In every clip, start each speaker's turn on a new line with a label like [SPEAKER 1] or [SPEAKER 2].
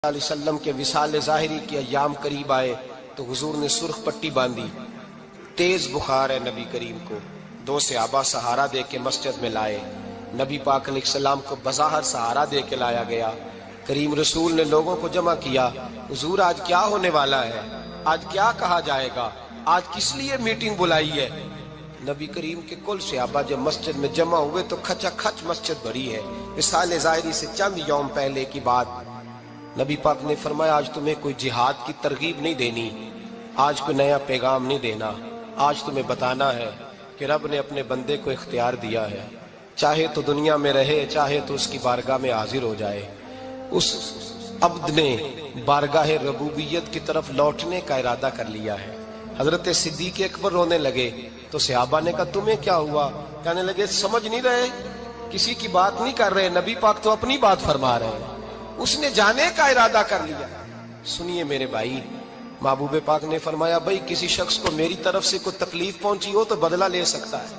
[SPEAKER 1] علیہ وسلم کے وصال ظاہری کے ایام قریب آئے تو حضور نے سرخ پٹی باندھی، تیز بخار ہے نبی کریم کو، دو صحابہ سہارا دے کے مسجد میں لائے، نبی پاک علیہ السلام کو بظاہر سہارا دے کے لایا گیا۔ کریم رسول نے لوگوں کو جمع کیا، حضور آج کیا ہونے والا ہے، آج کیا کہا جائے گا، آج کس لیے میٹنگ بلائی ہے؟ نبی کریم کے کل صحابہ جب مسجد میں جمع ہوئے تو کھچا کھچ مسجد بھری ہے۔ وصال ظاہری سے چند یوم پہلے کی بات، نبی پاک نے فرمایا آج تمہیں کوئی جہاد کی ترغیب نہیں دینی، آج کوئی نیا پیغام نہیں دینا، آج تمہیں بتانا ہے کہ رب نے اپنے بندے کو اختیار دیا ہے، چاہے تو دنیا میں رہے، چاہے تو اس کی بارگاہ میں حاضر ہو جائے۔ اس عبد نے بارگاہ ربوبیت کی طرف لوٹنے کا ارادہ کر لیا ہے۔ حضرت صدیق اکبر رونے لگے تو صحابہ نے کہا تمہیں کیا ہوا؟ کہنے لگے سمجھ نہیں رہے، کسی کی بات نہیں کر رہے، نبی پاک تو اپنی بات فرما رہے ہیں، اس نے جانے کا ارادہ کر لیا۔ سنیے میرے بھائی، محبوب پاک نے فرمایا بھائی کسی شخص کو میری طرف سے کوئی تکلیف پہنچی ہو تو بدلہ لے سکتا ہے،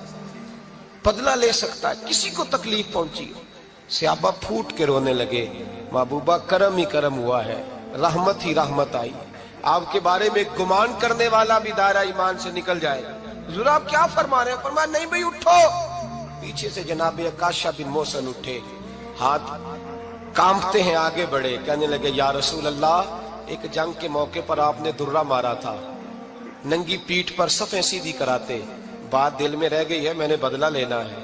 [SPEAKER 1] بدلہ لے سکتا ہے، کسی کو تکلیف پہنچی ہو۔ صحابہ پھوٹ کے رونے لگے، محبوبہ کرم ہی کرم ہوا ہے، رحمت ہی رحمت آئی، آپ کے بارے میں گمان کرنے والا بھی دائرہ ایمان سے نکل جائے گا۔ حضور آپ کیا فرما رہے ہیں؟ فرمایا نہیں بھائی اٹھو۔ پیچھے سے جناب عکاشہ بن محصن اٹھے، ہاتھ کانپتے ہیں، آگے بڑھے، کہنے لگے یا رسول اللہ ایک جنگ کے موقع پر آپ نے درہ مارا تھا، ننگی پیٹھ پر صفیں سیدھی کراتے، بات دل میں رہ گئی ہے، میں نے بدلہ لینا ہے۔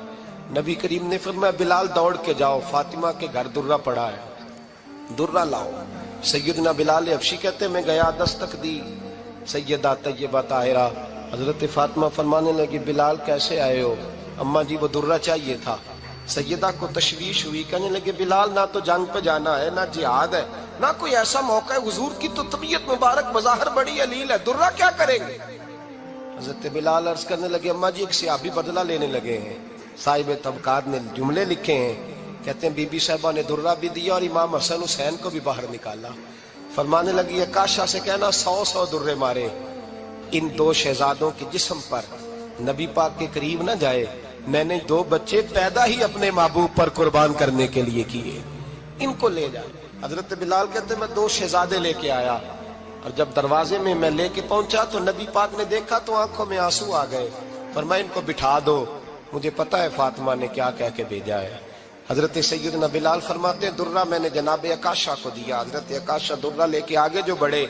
[SPEAKER 1] نبی کریم نے فرمایا بلال دوڑ کے جاؤ، فاطمہ کے گھر درہ پڑا ہے، درہ لاؤ۔ سیدنا بلال حبشی کہتے ہیں میں گیا، دستک دی سیدہ طیبہ طاہرہ، حضرت فاطمہ فرمانے لگی بلال کیسے آئے ہو؟ اماں جی وہ درہ چاہیے تھا۔ سیدہ کو تشویش ہوئی، کہنے لگے بلال نہ تو جنگ پہ جانا ہے، نہ جہاد ہے، نہ کوئی ایسا موقع ہے، حضور کی تو طبیعت مبارک بظاہر بڑی علیل ہے، درہ کیا کریں گے؟ حضرت بلال عرض کرنے لگے اماں جی ایک صحابی بدلہ لینے لگے ہیں، صاحب طبقات نے جملے لکھے ہیں، کہتے ہیں بی بی صاحبہ نے درہ بھی دیا اور امام حسن حسین کو بھی باہر نکالا۔ فرمانے لگی عکاشہ سے کہنا 100 درے مارے، ان دو شہزادوں کے جسم پر نبی پاک کے قریب نہ جائے، میں نے 2 بچے پیدا ہی اپنے محبوب پر قربان کرنے کے لیے کیے، ان کو لے جائے۔ حضرت بلال کہتے ہیں میں 2 شہزادے لے کے آیا، اور جب دروازے میں میں لے کے پہنچا تو نبی پاک نے دیکھا تو آنکھوں میں آنسو آ گئے۔ فرمایا ان کو بٹھا دو، مجھے پتا ہے فاطمہ نے کیا کہہ کے بھیجا ہے۔ حضرت سیدنا بلال فرماتے ہیں درہ میں نے جناب عکاشہ کو دیا، حضرت عکاشہ درہ لے کے آگے جو بڑھے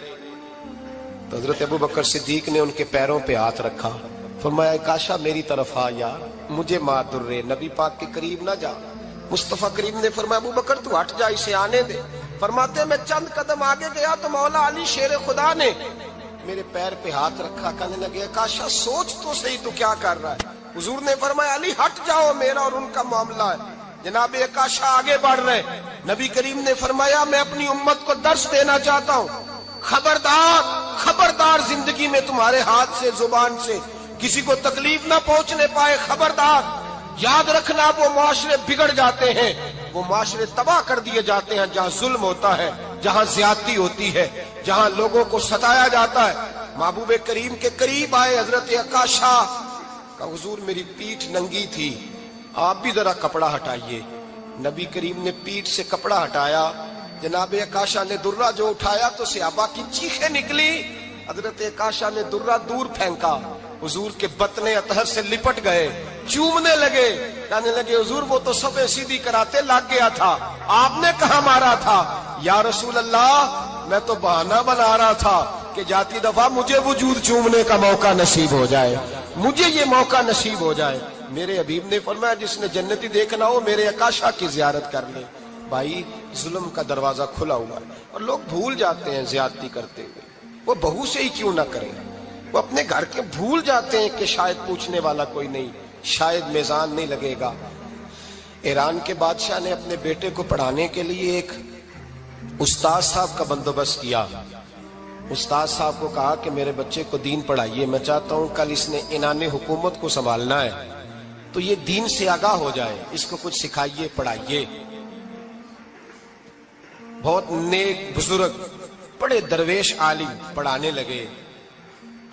[SPEAKER 1] تو حضرت ابوبکر صدیق نے ان کے پیروں پہ ہاتھ رکھا، فرمایا عکاشہ میری طرف آ یار، مجھے مار درے، نبی پاک کے قریب نہ جا۔ مصطفیٰ کریم نے فرمایا ابوبکر تو ہٹ جا، اسے آنے دے۔ فرماتے ہیں میں چند قدم آگے گیا تو مولا علی شیر خدا نے میرے پیر پہ ہاتھ رکھا، کہنے لگے عکاشہ سوچ تو صحیح تو کیا کر رہا ہے؟ حضور نے فرمایا علی ہٹ جاؤ، میرا اور ان کا معاملہ ہے۔ جناب عکاشہ آگے بڑھ رہے، نبی کریم نے فرمایا میں اپنی امت کو درس دینا چاہتا ہوں، خبردار خبردار زندگی میں تمہارے ہاتھ سے زبان سے کسی کو تکلیف نہ پہنچنے پائے، خبردار یاد رکھنا وہ معاشرے بگڑ جاتے ہیں، وہ معاشرے تباہ کر دیے جاتے ہیں جہاں ظلم ہوتا ہے، جہاں زیادتی ہوتی ہے، جہاں لوگوں کو ستایا جاتا ہے۔ محبوب کریم کے قریب آئے حضرت عکاشہ کہ حضور میری پیٹھ ننگی تھی، آپ بھی ذرا کپڑا ہٹائیے۔ نبی کریم نے پیٹھ سے کپڑا ہٹایا، جناب عکاشہ نے درہ جو اٹھایا تو صحابہ کی چیخیں نکلی، حضرت عکاشہ نے درہ دور پھینکا، حضور کے بطن اطہر سے لپٹ گئے، چومنے لگے، کہنے لگے حضور وہ تو صفیں سیدھی کراتے لگ گیا تھا، آپ نے کہاں مارا تھا؟ یا رسول اللہ میں تو بہانہ بنا رہا تھا کہ جاتی دفعہ مجھے وجود چومنے کا موقع نصیب ہو جائے، مجھے یہ موقع نصیب ہو جائے۔ میرے حبیب نے فرمایا جس نے جنتی دیکھنا ہو میرے عکاشہ کی زیارت کر لے۔ بھائی ظلم کا دروازہ کھلا ہوا ہے اور لوگ بھول جاتے ہیں زیادتی کرتے ہوئے، وہ بہو سے ہی کیوں نہ کریں، وہ اپنے گھر کے بھول جاتے ہیں کہ شاید پوچھنے والا کوئی نہیں، شاید میزان نہیں لگے گا۔ ایران کے بادشاہ نے اپنے بیٹے کو پڑھانے کے لیے ایک استاد صاحب کا بندوبست کیا۔ استاد صاحب کو کہا کہ میرے بچے کو دین پڑھائیے، میں چاہتا ہوں کل اس نے عنان حکومت کو سنبھالنا ہے تو یہ دین سے آگاہ ہو جائے، اس کو کچھ سکھائیے پڑھائیے۔ بہت نیک بزرگ بڑے درویش عالم پڑھانے لگے،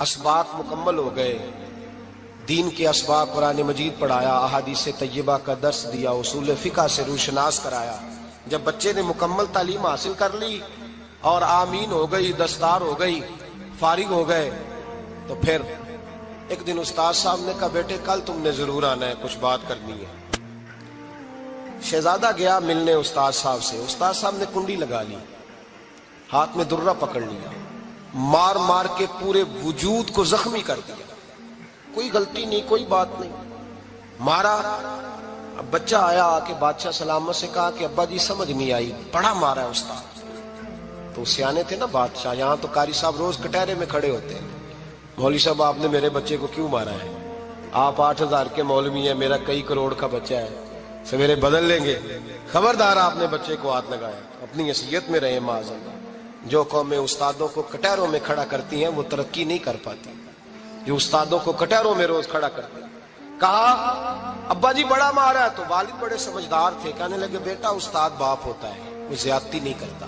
[SPEAKER 1] اسباق مکمل ہو گئے، دین کے اسباق قرآن مجید پڑھایا، احادیث طیبہ کا درس دیا، اصول فقہ سے روشناس کرایا۔ جب بچے نے مکمل تعلیم حاصل کر لی اور آمین ہو گئی، دستار ہو گئی، فارغ ہو گئے، تو پھر ایک دن استاد صاحب نے کہا بیٹے کل تم نے ضرور آنا ہے، کچھ بات کرنی ہے۔ شہزادہ گیا ملنے استاد صاحب سے، استاد صاحب نے کنڈی لگا لی، ہاتھ میں درہ پکڑ لیا، مار مار کے پورے وجود کو زخمی کر دیا، کوئی غلطی نہیں، کوئی بات نہیں، مارا۔ اب بچہ آیا آ کے بادشاہ سلامت سے کہا کہ ابا جی سمجھ نہیں آئی، بڑا مارا ہے استاد۔ تو سیانے تھے نا بادشاہ، یہاں تو قاری صاحب روز کٹہرے میں کھڑے ہوتے ہیں، مولوی صاحب آپ نے میرے بچے کو کیوں مارا ہے؟ آپ 8,000 کے مولوی ہیں، میرا کئی کروڑ کا بچہ ہے، سویرے بدل لیں گے، خبردار آپ نے بچے کو ہاتھ لگایا، اپنی حیثیت میں رہے معاذ اللہ۔ جو قومیں استادوں کو کٹہروں میں کھڑا کرتی ہیں وہ ترقی نہیں کر پاتی، جو استادوں کو کٹہروں میں روز کھڑا کرتے ہیں۔ کہا ابا جی بڑا مارا ہے، تو والد بڑے سمجھدار تھے، کہنے لگے بیٹا استاد باپ ہوتا ہے، وہ زیادتی نہیں کرتا،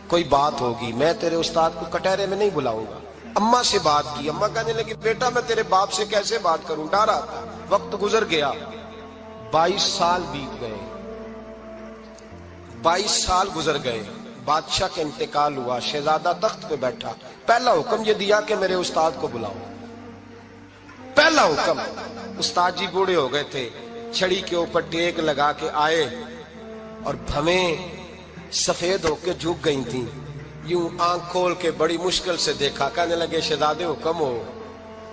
[SPEAKER 1] کوئی بات ہوگی، میں تیرے استاد کو کٹہرے میں نہیں بلاؤں گا۔ اماں سے بات کی، اماں کہنے لگی بیٹا میں تیرے باپ سے کیسے بات کروں، ڈرا تھا۔ وقت گزر گیا، 22 سال بیت گئے، 22 سال گزر گئے، بادشاہ کا انتقال ہوا، شہزادہ تخت پہ بیٹھا، پہلا حکم یہ دیا کہ میرے استاد کو بلاؤ، پہلا حکم۔ استاد جی بوڑھے ہو گئے تھے، چھڑی کے اوپر ٹیک لگا کے آئے اور بھویں سفید ہو کے جھک گئی تھیں، یوں آنکھ کھول کے بڑی مشکل سے دیکھا، کہنے لگے شہزادے حکم ہو۔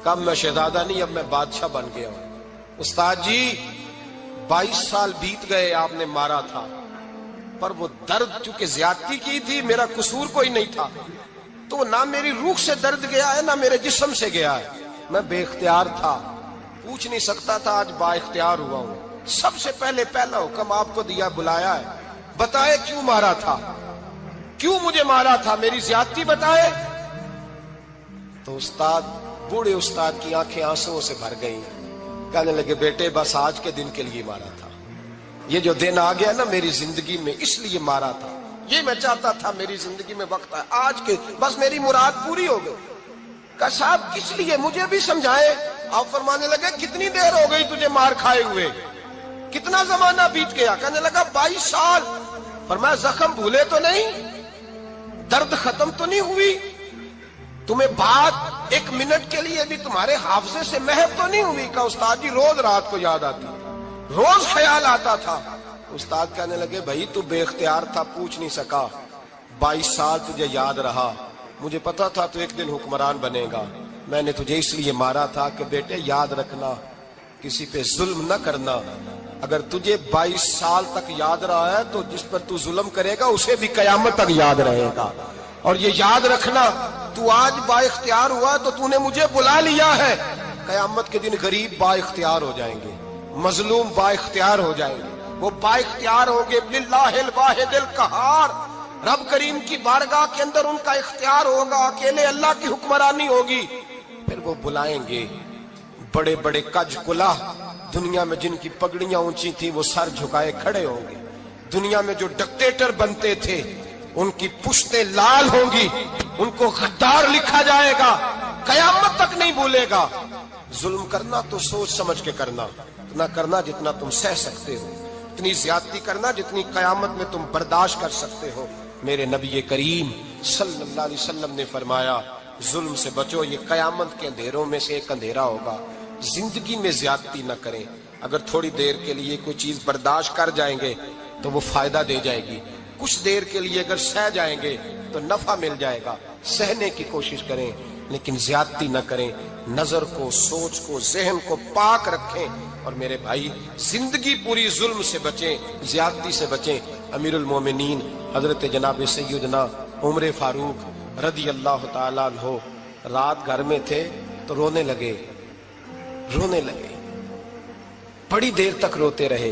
[SPEAKER 1] کب میں شہزادہ نہیں، اب میں بادشاہ بن گیا ہوں۔ استاد جی 22 سال بیت گئے، آپ نے مارا تھا، پر وہ درد چونکہ زیادتی کی تھی، میرا قصور کوئی نہیں تھا، تو نہ میری روح سے درد گیا ہے نہ میرے جسم سے گیا ہے، میں بے اختیار تھا، پوچھ نہیں سکتا تھا، آج با اختیار ہوا ہوں۔ سب سے پہلے پہلا حکم آپ کو دیا، بلایا ہے، بتائے کیوں مارا تھا، کیوں مجھے مارا تھا، میری زیادتی بتائے۔ تو استاد، بوڑھے استاد کی آنکھیں آنسوؤں سے بھر گئی، کہنے لگے بیٹے بس آج کے دن کے لیے مارا تھا، یہ جو دن آ گیا نا میری زندگی میں اس لیے مارا تھا، یہ میں چاہتا تھا میری زندگی میں وقت آئے، آج کے بس میری مراد پوری ہو گئی۔ کہا صاحب کس لیے، مجھے بھی سمجھائے۔ آپ فرمانے لگے کتنی دیر ہو گئی تجھے مار کھائے ہوئے، کتنا زمانہ بیت گیا؟ کہنے لگا 22 سال۔ فرمایا زخم بھولے تو نہیں، درد ختم تو نہیں ہوئی، تمہیں بات 1 منٹ کے لیے بھی تمہارے حافظے سے محو تو نہیں ہوئی؟ کہا استاد جی روز رات کو یاد آتی، روز خیال آتا تھا۔ استاد کہنے لگے بھائی تو بے اختیار تھا، پوچھ نہیں سکا، 22 سال تجھے یاد رہا، مجھے پتا تھا تو ایک دن حکمران بنے گا، میں نے تجھے اس لیے مارا تھا کہ بیٹے یاد رکھنا، کسی پہ ظلم نہ کرنا، اگر تجھے 22 سال تک یاد رہا ہے تو جس پر تو ظلم کرے گا اسے بھی قیامت تک یاد رہے گا، اور یہ یاد رکھنا تو آج با اختیار ہوا تو تو نے مجھے بلا لیا ہے، قیامت کے دن غریب با اختیار ہو جائیں گے، مظلوم با اختیار ہو جائیں گے، وہ با اختیار ہوں گے، للہ الواحد القہار، رب کریم کی بارگاہ کے اندر ان کا اختیار ہوگا، اکیلے اللہ کی حکمرانی ہوگی، پھر وہ بلائیں گے، بڑے بڑے کج کلاہ دنیا میں جن کی پگڑیاں اونچی تھی وہ سر جھکائے کھڑے ہوں گے، دنیا میں جو ڈکٹیٹر بنتے تھے ان کی پشتیں لال ہوں گی، ان کو غدار لکھا جائے گا، قیامت تک نہیں بھولے گا۔ ظلم کرنا تو سوچ سمجھ کے کرنا، اتنا کرنا جتنا تم سہ سکتے ہو، اتنی زیادتی کرنا جتنی قیامت میں تم برداشت کر سکتے ہو۔ میرے نبی کریم صلی اللہ علیہ وسلم نے فرمایا ظلم سے بچو، یہ قیامت کے اندھیروں میں سے ایک اندھیرا ہوگا، زندگی میں زیادتی نہ کریں، اگر تھوڑی دیر کے لیے کوئی چیز برداشت کر جائیں گے تو وہ فائدہ دے جائے گی، کچھ دیر کے لیے اگر سہ جائیں گے تو نفع مل جائے گا، سہنے کی کوشش کریں لیکن زیادتی نہ کریں، نظر کو، سوچ کو، ذہن کو پاک رکھیں، اور میرے بھائی زندگی پوری ظلم سے بچیں، زیادتی سے بچیں۔ امیر المومنین حضرت جناب سیدنا عمر فاروق رضی اللہ تعالیٰ عنہ رات گھر میں تھے تو رونے لگے، بڑی دیر تک روتے رہے،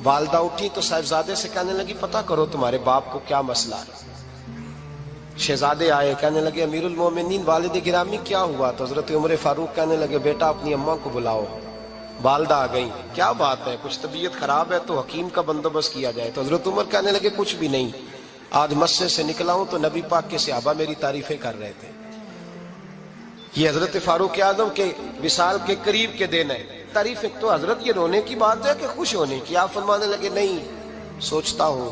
[SPEAKER 1] والدہ اٹھی تو صاحبزادے سے کہنے لگی پتہ کرو تمہارے باپ کو کیا مسئلہ ہے۔ شہزادے آئے، کہنے لگے امیر المومنین والد گرامی کیا ہوا؟ تو حضرت عمر فاروق کہنے لگے بیٹا اپنی اماں کو بلاؤ۔ والدہ آ گئی، کیا بات ہے، کچھ طبیعت خراب ہے تو حکیم کا بندوبست کیا جائے۔ تو حضرت عمر کہنے لگے کچھ بھی نہیں، آج مسجد سے نکلا ہوں تو نبی پاک کے صحابہ میری تعریفیں کر رہے تھے۔ یہ حضرت فاروق اعظم کے وصال کے قریب کے دن ہے، تعریفیں تو حضرت یہ رونے کی بات ہے کہ خوش ہونے کی؟ آپ فرمانے لگے نہیں، سوچتا ہوں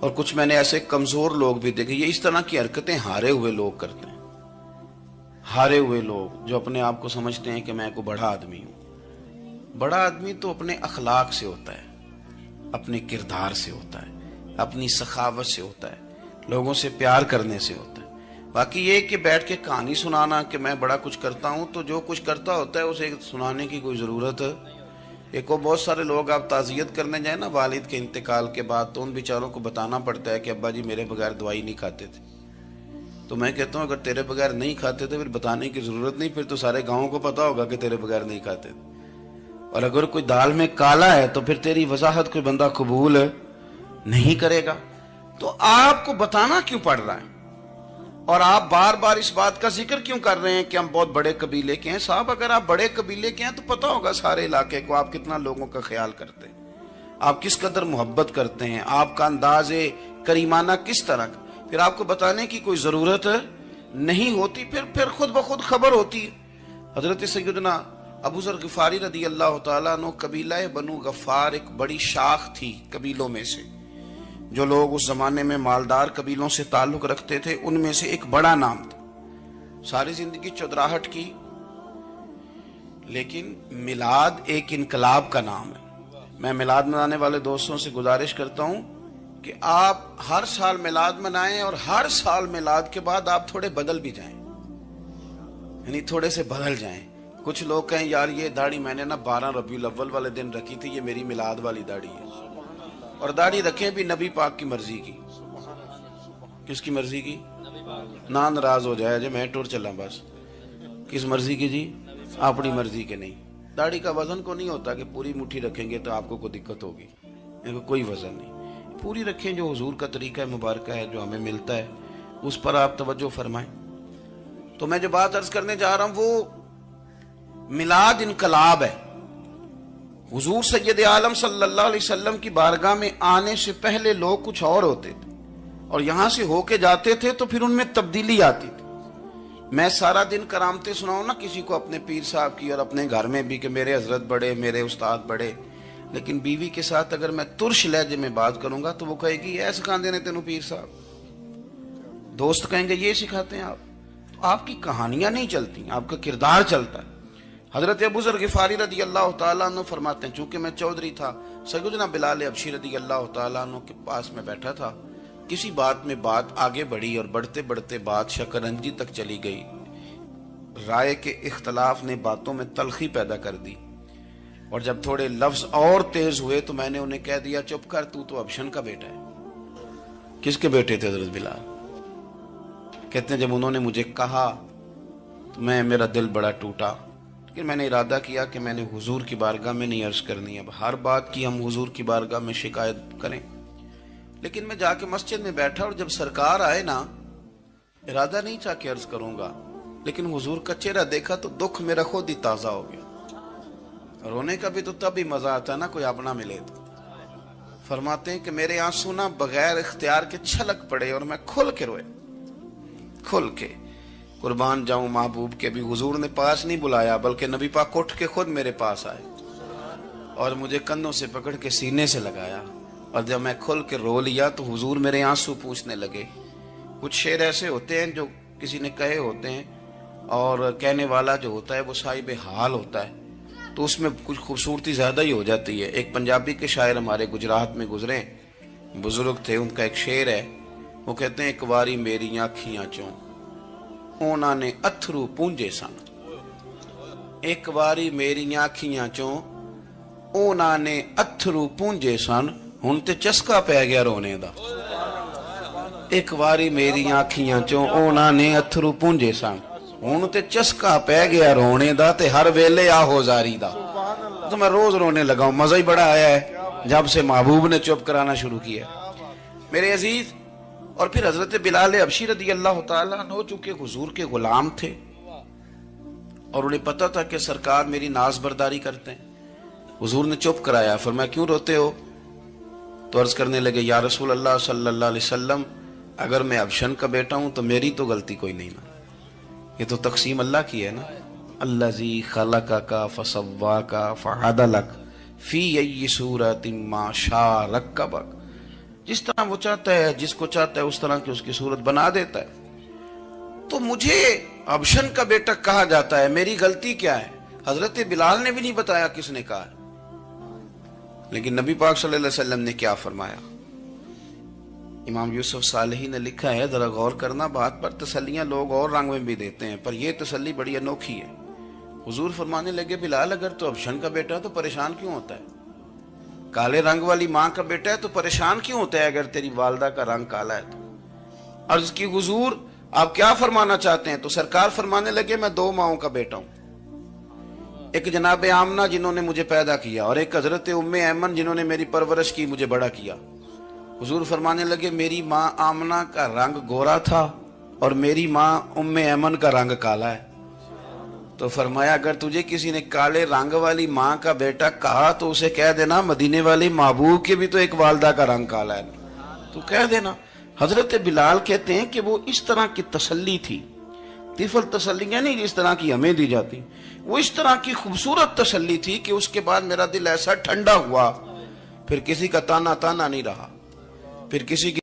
[SPEAKER 2] اور کچھ میں نے ایسے کمزور لوگ بھی دیکھے. یہ اس طرح کی حرکتیں ہارے ہوئے لوگ کرتے ہیں. ہارے ہوئے لوگ جو اپنے آپ کو سمجھتے ہیں کہ میں کوئی بڑا آدمی ہوں. بڑا آدمی تو اپنے اخلاق سے ہوتا ہے, اپنے کردار سے ہوتا ہے, اپنی سخاوت سے ہوتا ہے, لوگوں سے پیار کرنے سے ہوتا ہے. باقی یہ کہ بیٹھ کے کہانی سنانا کہ میں بڑا کچھ کرتا ہوں, تو جو کچھ کرتا ہوتا ہے اسے سنانے کی کوئی ضرورت. ایک اور بہت سارے لوگ آپ تعزیت کرنے جائیں نا والد کے انتقال کے بعد, تو ان بیچاروں کو بتانا پڑتا ہے کہ ابا جی میرے بغیر دوائی نہیں کھاتے تھے. تو میں کہتا ہوں اگر تیرے بغیر نہیں کھاتے تھے پھر بتانے کی ضرورت نہیں, پھر تو سارے گاؤں کو پتا ہوگا کہ تیرے بغیر نہیں کھاتے تھے. اور اگر کوئی دال میں کالا ہے تو پھر تیری وضاحت کوئی بندہ قبول نہیں کرے گا. تو آپ کو بتانا کیوں پڑ رہا ہے, اور آپ بار بار اس بات کا ذکر کیوں کر رہے ہیں کہ ہم بہت بڑے قبیلے کے ہیں؟ صاحب اگر آپ بڑے قبیلے کے ہیں تو پتا ہوگا سارے علاقے کو آپ کتنا لوگوں کا خیال کرتے ہیں, آپ کس قدر محبت کرتے ہیں, آپ کا انداز کریمانہ کس طرح کا. پھر آپ کو بتانے کی کوئی ضرورت نہیں ہوتی, پھر خود بخود خبر ہوتی ہے. حضرت سیدنا ابو ذر غفاری رضی اللہ تعالیٰ عنہ, قبیلہ بنو غفار ایک بڑی شاخ تھی قبیلوں میں سے. جو لوگ اس زمانے میں مالدار قبیلوں سے تعلق رکھتے تھے ان میں سے ایک بڑا نام تھا. ساری زندگی چودراہٹ کی, لیکن میلاد ایک انقلاب کا نام ہے. میں میلاد منانے والے دوستوں سے گزارش کرتا ہوں کہ آپ ہر سال میلاد منائیں, اور ہر سال میلاد کے بعد آپ تھوڑے بدل بھی جائیں, یعنی تھوڑے سے بدل جائیں. کچھ لوگ کہیں یار یہ داڑھی میں نے نا 12 ربیع الاول والے دن رکھی تھی, یہ میری میلاد والی داڑھی ہے. اور داڑھی رکھیں بھی نبی پاک کی مرضی کی. کس کی مرضی کی؟ نہ ناراض ہو جائے جی میں ٹور چلا بس. کس مرضی کی جی؟ اپنی مرضی کے نہیں. داڑھی کا وزن کو نہیں ہوتا کہ پوری مٹھی رکھیں گے تو آپ کو کوئی دقت ہوگی, کوئی وزن نہیں. پوری رکھیں, جو حضور کا طریقہ مبارکہ ہے جو ہمیں ملتا ہے اس پر آپ توجہ فرمائیں. تو میں جو بات عرض کرنے جا رہا ہوں وہ میلاد انقلاب ہے. حضور سید عالم صلی اللہ علیہ وسلم کی بارگاہ میں آنے سے پہلے لوگ کچھ اور ہوتے تھے, اور یہاں سے ہو کے جاتے تھے تو پھر ان میں تبدیلی آتی تھی. میں سارا دن کرامتیں سناؤں نا کسی کو اپنے پیر صاحب کی, اور اپنے گھر میں بھی کہ میرے حضرت بڑے, میرے استاد بڑے, لیکن بیوی کے ساتھ اگر میں ترش لہجے میں بات کروں گا تو وہ کہے گی یہ سکھاندے نے تینوں پیر صاحب. دوست کہیں گے یہ سکھاتے ہیں آپ. آپ کی کہانیاں نہیں چلتی, آپ کا کردار چلتا ہے. حضرت ابو ذر غفاری رضی اللہ تعالیٰ عنہ فرماتے ہیں چونکہ میں چودھری تھا, سیدنا بلال حبشی رضی اللہ تعالیٰ عنہ کے پاس میں بیٹھا تھا. کسی بات میں بات آگے بڑھی اور بڑھتے بڑھتے بات شکرنجی تک چلی گئی. رائے کے اختلاف نے باتوں میں تلخی پیدا کر دی, اور جب تھوڑے لفظ اور تیز ہوئے تو میں نے انہیں کہہ دیا چپ کر, تو ابشن کا بیٹا ہے. کس کے بیٹے تھے حضرت بلال؟ کہتے ہیں جب انہوں نے مجھے کہا تو میرا دل بڑا ٹوٹا, لیکن میں نے ارادہ کیا کہ میں نے حضور کی بارگاہ میں نہیں عرض کرنی. اب ہر بات کی ہم حضور کی بارگاہ میں شکایت کریں. لیکن میں جا کے مسجد میں بیٹھا, اور جب سرکار آئے نا, ارادہ نہیں تھا کہ عرض کروں گا, لیکن حضور کا چہرہ دیکھا تو دکھ میرا خود ہی تازہ ہو گیا. رونے کا بھی تو تب ہی مزہ آتا ہے نا کوئی اپنا ملے تو. فرماتے ہیں کہ میرے آنسو نا بغیر اختیار کے چھلک پڑے, اور میں کھل کے روئے, کھل کے. قربان جاؤں محبوب کے بھی حضور نے پاس نہیں بلایا, بلکہ نبی پاک اٹھ کے خود میرے پاس آئے اور مجھے کندھوں سے پکڑ کے سینے سے لگایا. اور جب میں کھل کے رو لیا تو حضور میرے آنسو پوچھنے لگے. کچھ شعر ایسے ہوتے ہیں جو کسی نے کہے ہوتے ہیں, اور کہنے والا جو ہوتا ہے وہ صاحب حال ہوتا ہے, تو اس میں کچھ خوبصورتی زیادہ ہی ہو جاتی ہے. ایک پنجابی کے شاعر ہمارے گجرات میں گزرے, بزرگ تھے, ان کا ایک شعر ہے, وہ کہتے ہیں ایک واری میری آنکھیاں چوں اونا نے اتھرو پونجے سن. ایک واری میری آنکھیاں چوں اونا نے اتھرو پونجے سن, ہن تے چسکا پہ گیا رونے دا. ایک واری میری آنکھیاں چوں اونا نے اتھرو پونجے سن, ہن تے چسکا پہ گیا رونے دا, تے ہر ویلے آہو زاری دا. تو میں روز رونے لگا ہوں, مزہ ہی بڑا آیا ہے جب سے محبوب نے چپ کرانا شروع کیا میرے عزیز. اور پھر حضرت بلال حبشی رضی اللہ تعالیٰ عنہ چونکہ حضور کے غلام تھے, اور انہیں پتا تھا کہ سرکار میری ناز برداری کرتے ہیں, حضور نے چپ کرایا. فرمایا کیوں روتے ہو؟ تو عرض کرنے لگے یا رسول اللہ صلی اللہ علیہ وسلم, اگر میں ابشن کا بیٹا ہوں تو میری تو غلطی کوئی نہیں نا, یہ تو تقسیم اللہ کی ہے نا. الذی خلقک فسواک فعدلک فی ای صورت ما شاء رکبک. جس طرح وہ چاہتا ہے، جس کو چاہتا ہے اس طرح کی اس کی صورت بنا دیتا ہے. تو مجھے ابشن کا بیٹا کہا جاتا ہے، میری غلطی کیا ہے؟ حضرت بلال نے بھی نہیں بتایا کس نے کہا. لیکن نبی پاک صلی اللہ علیہ وسلم نے کیا فرمایا؟ امام یوسف صالحی نے لکھا ہے، ذرا غور کرنا بات پر. تسلیاں لوگ اور رنگ میں بھی دیتے ہیں، پر یہ تسلی بڑی انوکھی ہے. حضور فرمانے لگے، بلال اگر تو ابشن کا بیٹا ہے تو پریشان کیوں ہوتا ہے؟ کالے رنگ والی ماں کا بیٹا ہے تو پریشان کیوں ہوتا ہے اگر تیری والدہ کا رنگ کالا ہے تو؟ عرض کی حضور آپ کیا فرمانا چاہتے ہیں؟ تو سرکار فرمانے لگے، میں دو ماؤں کا بیٹا ہوں. ایک جناب آمنہ جنہوں نے مجھے پیدا کیا، اور ایک حضرت ام ایمن جنہوں نے میری پرورش کی، مجھے بڑا کیا. حضور فرمانے لگے، میری ماں آمنہ کا رنگ گورا تھا اور میری ماں ام ایمن کا رنگ کالا ہے. تو فرمایا اگر تجھے کسی نے کالے رنگ والی ماں کا بیٹا کہا تو اسے کہہ دینا مدینے والی محبوب کے بھی تو ایک والدہ کا رنگ کالا ہے، تو کہہ دینا. حضرت بلال کہتے ہیں کہ وہ اس طرح کی تسلی تھی، طفل تسلیاں نہیں جس طرح کی ہمیں دی جاتی، وہ اس طرح کی خوبصورت تسلی تھی کہ اس کے بعد میرا دل ایسا ٹھنڈا ہوا، پھر کسی کا تانا نہیں رہا، پھر کسی کی